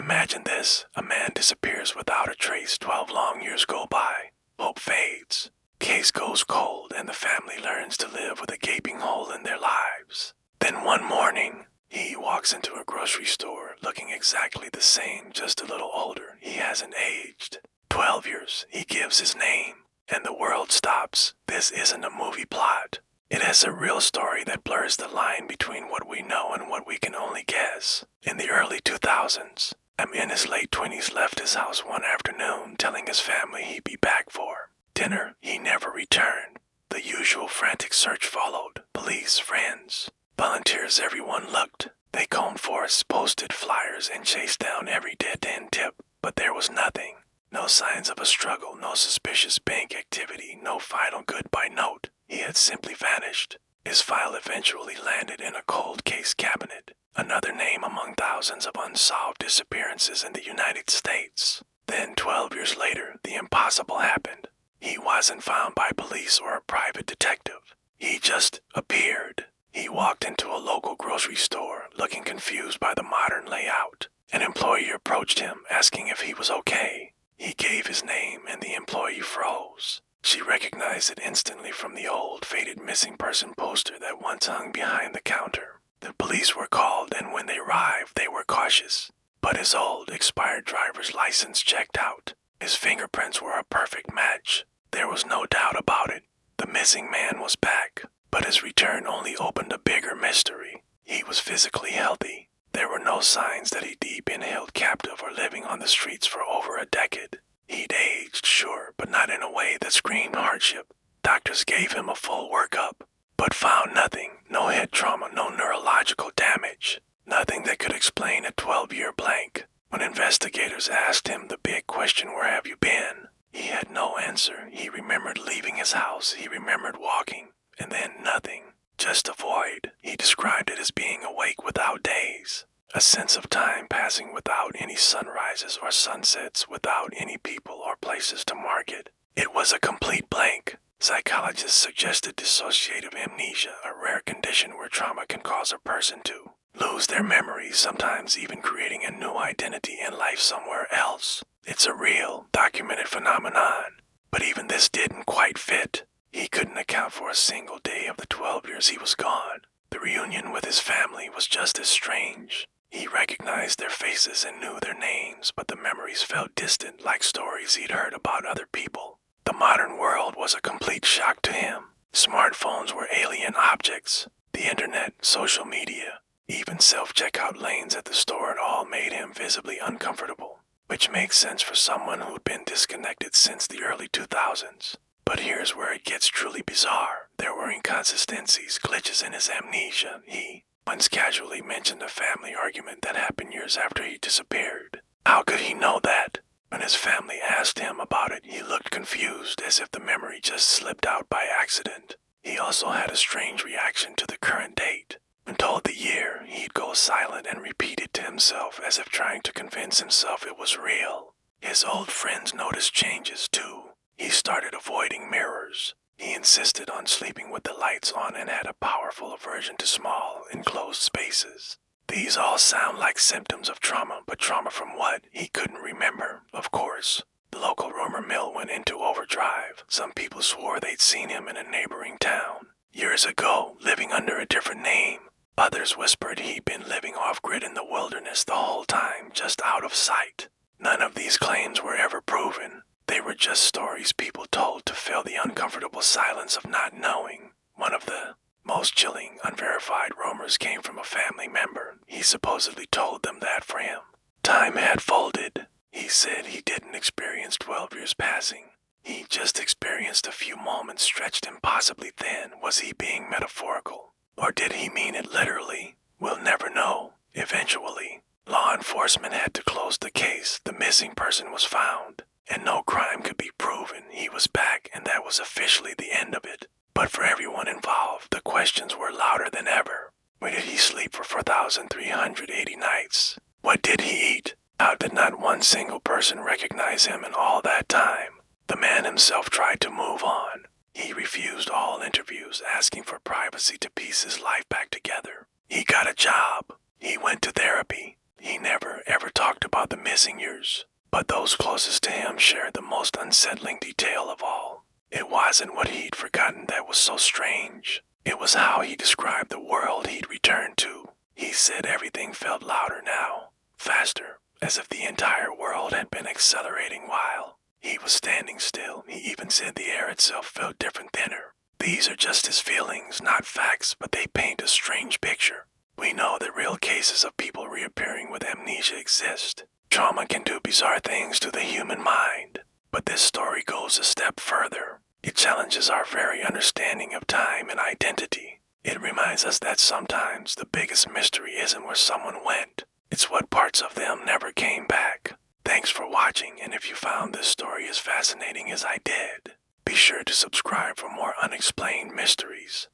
Imagine this, a man disappears without a trace. 12 long years go by. Hope fades. Case goes cold and the family learns to live with a gaping hole in their lives. Then one morning, he walks into a grocery store looking exactly the same, just a little older. He hasn't aged. 12 years, he gives his name, and the world stops. This isn't a movie plot. It is a real story that blurs the line between what we know and what we can only guess. In the early 2000s, a man in his late 20s left his house one afternoon telling his family he'd be back for dinner. He never returned. The usual frantic search followed. Police, friends, volunteers, everyone looked. They combed forests, posted flyers, and chased down every dead-end tip, but there was nothing. No signs of a struggle, no suspicious bank activity, no final goodbye note. He had simply vanished. His file eventually landed in a cold case cabinet, another name among thousands of unsolved disappearances in the United States. Then, 12 years later, the impossible happened. He wasn't found by police or a private detective. He just appeared. He walked into a local grocery store, looking confused by the modern layout. An employee approached him, asking if he was okay. He gave his name, and the employee froze. She recognized it instantly from the old, faded missing person poster that once hung behind the counter. The police were called, and when they arrived, they were cautious. But his old, expired driver's license checked out. His fingerprints were a perfect match. There was no doubt about it. The missing man was back, but his return only opened a bigger mystery. He was physically healthy. There were no signs that he'd been held captive or living on the streets for over a decade. He'd aged, sure, but not in a way that screamed hardship. Doctors gave him a full workup, but found nothing. No head trauma, no neurological damage. Nothing that could explain a 12-year blank. When investigators asked him the big question, "Where have you been?" he had no answer. He remembered leaving his house. He remembered walking, and then nothing. Just a void. He described it as being awake without days. A sense of time passing without any sunrises or sunsets, without any people or places to mark it. It was a complete blank. Psychologists suggested dissociative amnesia, a rare condition where trauma can cause a person to lose their memories, sometimes even creating a new identity and life somewhere else. It's a real, documented phenomenon. But even this didn't quite fit. He couldn't account for a single day of the 12 years he was gone. The reunion with his family was just as strange. He recognized their faces and knew their names, but the memories felt distant, like stories he'd heard about other people. The modern world was a complete shock to him. Smartphones were alien objects. The internet, social media, even self-checkout lanes at the store, it all made him visibly uncomfortable, which makes sense for someone who'd been disconnected since the early 2000s. But here's where it gets truly bizarre. There were inconsistencies, glitches in his amnesia. He once casually mentioned a family argument that happened years after he disappeared. How could he know that? When his family asked him about it, he looked confused, as if the memory just slipped out by accident. He also had a strange reaction to the current date. When told the year, he'd go silent and repeat it to himself, as if trying to convince himself it was real. His old friends noticed changes too. He started avoiding mirrors. He insisted on sleeping with the lights on and had a powerful aversion to small, enclosed spaces. These all sound like symptoms of trauma, but trauma from what? He couldn't remember, of course. The local rumor mill went into overdrive. Some people swore they'd seen him in a neighboring town years ago, living under a different name. Others whispered he'd been living off-grid in the wilderness the whole time, just out of sight. None of these claims were ever proven. They were just stories people told to fill the uncomfortable silence of not knowing. One of the most chilling, unverified rumors came from a family member. He supposedly told them that for him, time had folded. He said he didn't experience 12 years passing. He just experienced a few moments stretched impossibly thin. Was he being metaphorical? Or did he mean it literally? We'll never know. Eventually, law enforcement had to close the case. The missing person was found, and no crime could be proven. He was back, and that was officially the end of it. But for everyone involved, the questions were louder than ever. Where did he sleep for 4,380 nights? What did he eat? How did not one single person recognize him in all that time? The man himself tried to move on. He refused all interviews, asking for privacy to piece his life back together. He got a job. He went to therapy. He never ever talked about the missing years, but those closest to him shared the most unsettling detail of all. It wasn't what he'd forgotten that was so strange. It was how he described the world he'd returned to. He said everything felt louder now, faster, as if the entire world had been accelerating while he was standing still. He even said the air itself felt different, thinner. These are just his feelings, not facts, but they paint a strange picture. We know that real cases of people reappearing with amnesia exist. Trauma can do bizarre things to the human mind. But this story goes a step further. It challenges our very understanding of time and identity. It reminds us that sometimes the biggest mystery isn't where someone went. It's what parts of them never came back. Thanks for watching, and if you found this story as fascinating as I did, be sure to subscribe for more unexplained mysteries.